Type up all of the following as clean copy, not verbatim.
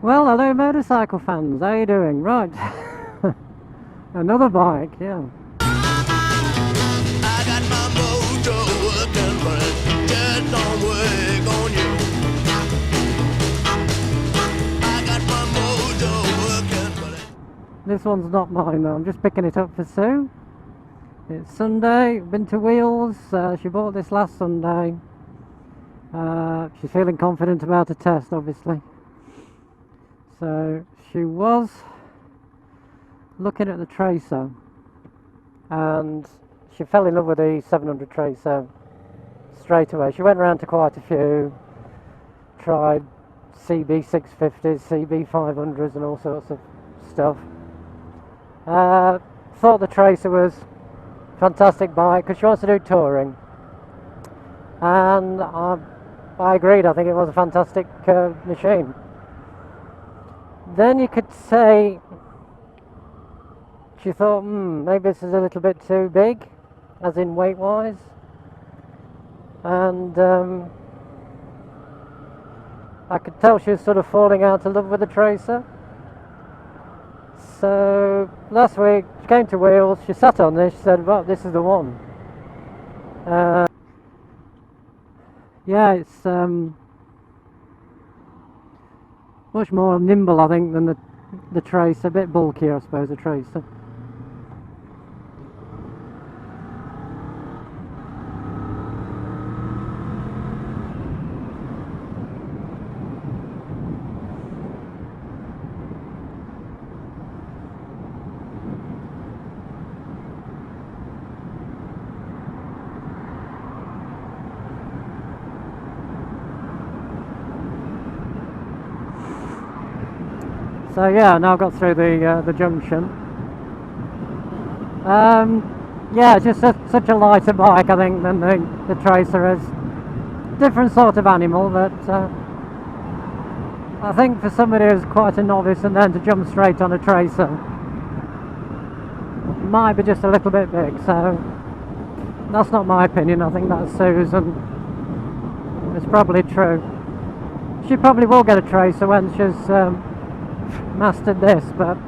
Well, hello motorcycle fans, how you doing? Right, another bike, yeah. I got my mojo working, but it just don't work on you. I got my mojo working, but it... This one's not mine though, I'm just picking it up for Sue. It's Sunday, been to Wheels, she bought this last Sunday. She's feeling confident about a test, obviously. So, she was looking at the Tracer, and she fell in love with the 700 Tracer straight away. She went around to quite a few, tried CB650s, CB500s and all sorts of stuff. Thought the Tracer was a fantastic bike because she wants to do touring, and I agreed. I think it was a fantastic machine. Then you could say she thought, maybe this is a little bit too big, as in weight wise, and I could tell she was sort of falling out of love with the Tracer. So last week she came to Wheels, she sat on this, she said, well, this is the one. Yeah, it's much more nimble, I think, than the Tracer. A bit bulkier, I suppose, the Tracer. So yeah, now I've got through the junction. Yeah, it's just such a lighter bike, I think, than the Tracer is. Different sort of animal, but I think for somebody who's quite a novice and then to jump straight on a Tracer might be just a little bit big. So that's not my opinion. I think that's Sue's, and it's probably true. She probably will get a Tracer when she's mastered this, but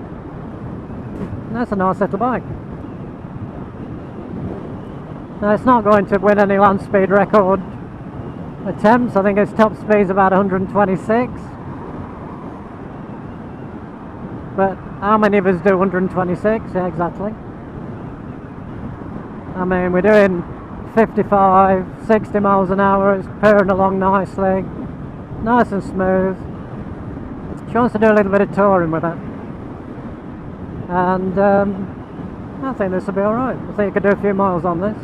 that's a nice little bike. Now, it's not going to win any land speed record attempts. I think its top speed is about 126, but how many of us do 126? Yeah, exactly. I mean, we're doing 55, 60 miles an hour. It's purring along nicely, nice and smooth. She wants to do a little bit of touring with it, and I think this will be alright. I think you could do a few miles on this.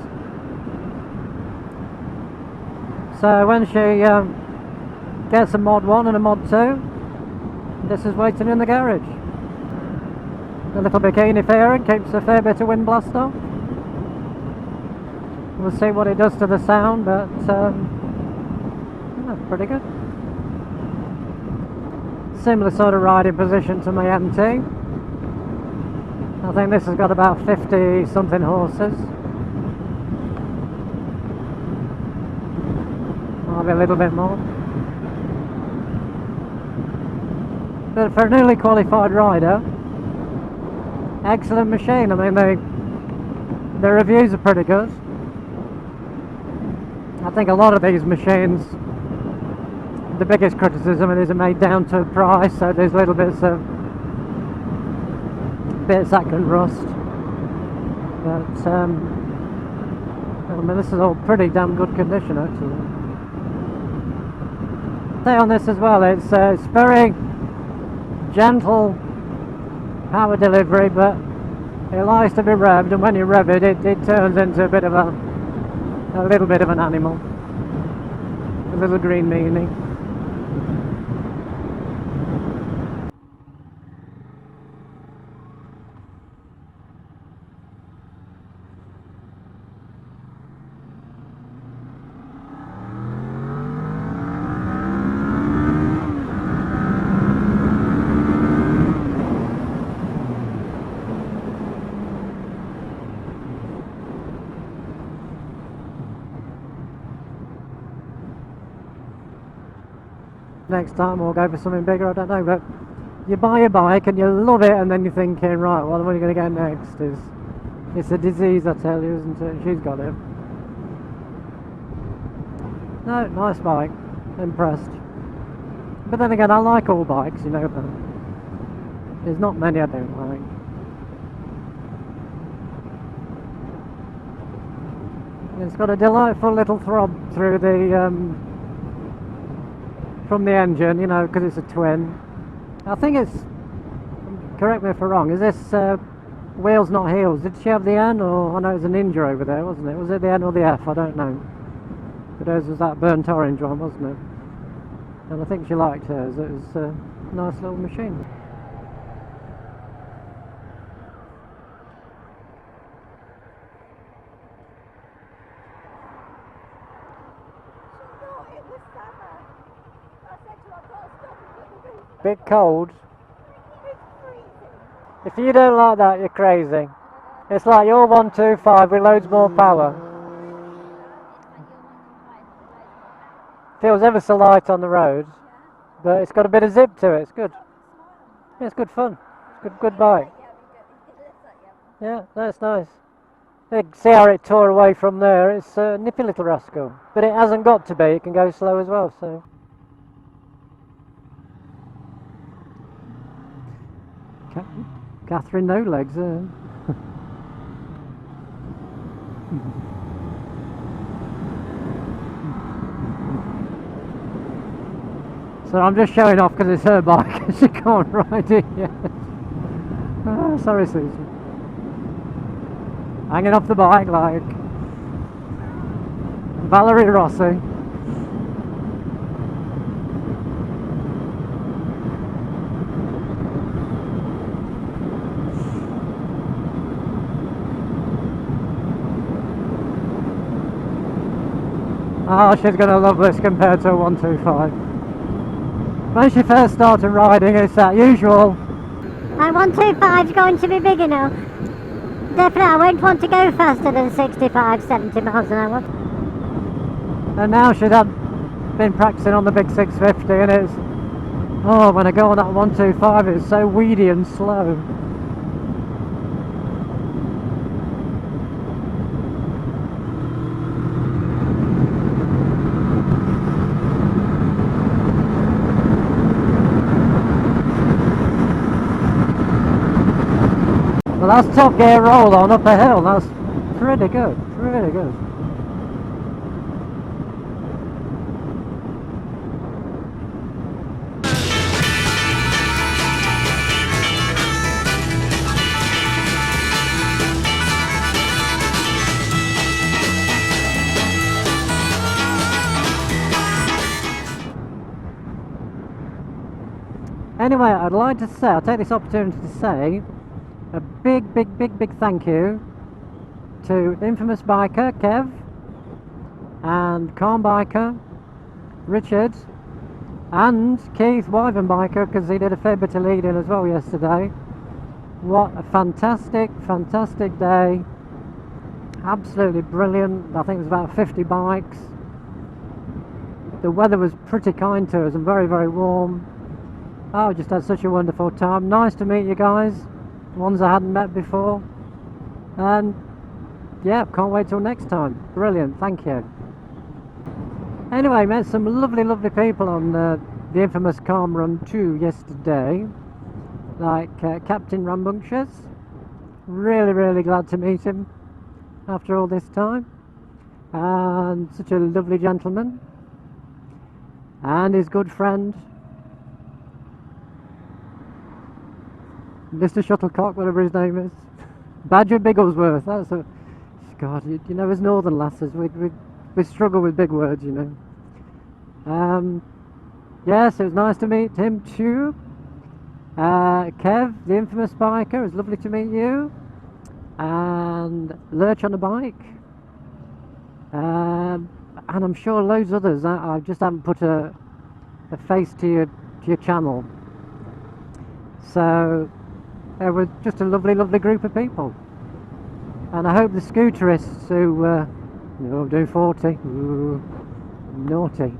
So when she gets a Mod 1 and a Mod 2, this is waiting in the garage. The little bikini fairing keeps a fair bit of wind blast off. We'll see what it does to the sound, but that's pretty good. Similar sort of riding position to my MT. I think this has got about 50 something horses. Might be a little bit more. But for a newly qualified rider, excellent machine. I mean, the reviews are pretty good. I think a lot of these machines, the biggest criticism is they're made down to price, so there's little bits that can rust. But I mean, this is all pretty damn good condition actually. Say on this as well, it's very gentle power delivery, but it likes to be revved, and when you rev it, it turns into a little bit of an animal, a little green meanie. Next time we'll go for something bigger, I don't know, but you buy a bike and you love it, and then you're thinking, right, what am I going to get next? It's a disease, I tell you, isn't it? She's got it. No, nice bike. Impressed. But then again, I like all bikes, you know, but there's not many I don't like. It's got a delightful little throb through the from the engine, you know, because it's a twin. I think it's, correct me if I'm wrong, is this wheels not heels? Did she have the N, or I know it was an injury over there, wasn't it? Was it the N or the F? I don't know. But hers was that burnt orange one, wasn't it? And I think she liked hers. It was a nice little machine. Bit cold. If you don't like that, you're crazy. It's like your 125 with loads more power. Feels ever so light on the road, but it's got a bit of zip to it. It's good. Yeah, it's good fun. It's good bike. Yeah, that's nice. You can see how it tore away from there. It's a nippy little rascal, but it hasn't got to be. It can go slow as well. So. Catherine no legs there. So I'm just showing off because it's her bike. She can't ride it yet. Oh, sorry Susan. Hanging off the bike like Valerie Rossi. Oh, she's going to love this compared to a 125. When she first started riding, it's that usual. My 125 is going to be big enough. Definitely, I won't want to go faster than 65, 70 miles an hour. And now she's been practicing on the big 650, and it's, oh, when I go on that 125, it's so weedy and slow. Well, that's top gear roll on up a hill. That's pretty good, pretty good. Anyway, I'd like to say, I'll take this opportunity to say a big thank you to the infamous biker Kev and Calm Biker Richard and Keith Wyvern Biker, because he did a fair bit of leading as well yesterday. What a fantastic day, absolutely brilliant. I think it was about 50 bikes. The weather was pretty kind to us and very warm. Oh, just had such a wonderful time. Nice to meet you guys, ones I hadn't met before, and yeah, can't wait till next time. Brilliant, thank you. Anyway, met some lovely people on the infamous Calm Run 2 yesterday, like Captain Rambunctious. Really glad to meet him after all this time, and such a lovely gentleman, and his good friend Mr. Shuttlecock, whatever his name is. Badger Bigglesworth, that's a... God, you know, as northern lasses, we struggle with big words, you know. Yes, it was nice to meet him too. Kev, the infamous biker, it was lovely to meet you. And Lurch on a bike. And I'm sure loads of others. I just haven't put a face to your channel. So it was just a lovely group of people, and I hope the scooterists who do 40, ooh, naughty,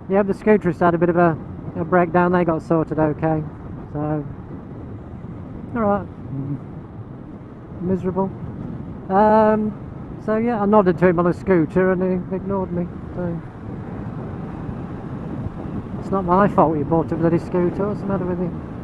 Yeah, the scooterist had a bit of a breakdown. They got sorted okay. So, alright. Miserable. So yeah, I nodded to him on a scooter and he ignored me. So it's not my fault he bought a bloody scooter. What's the matter with him?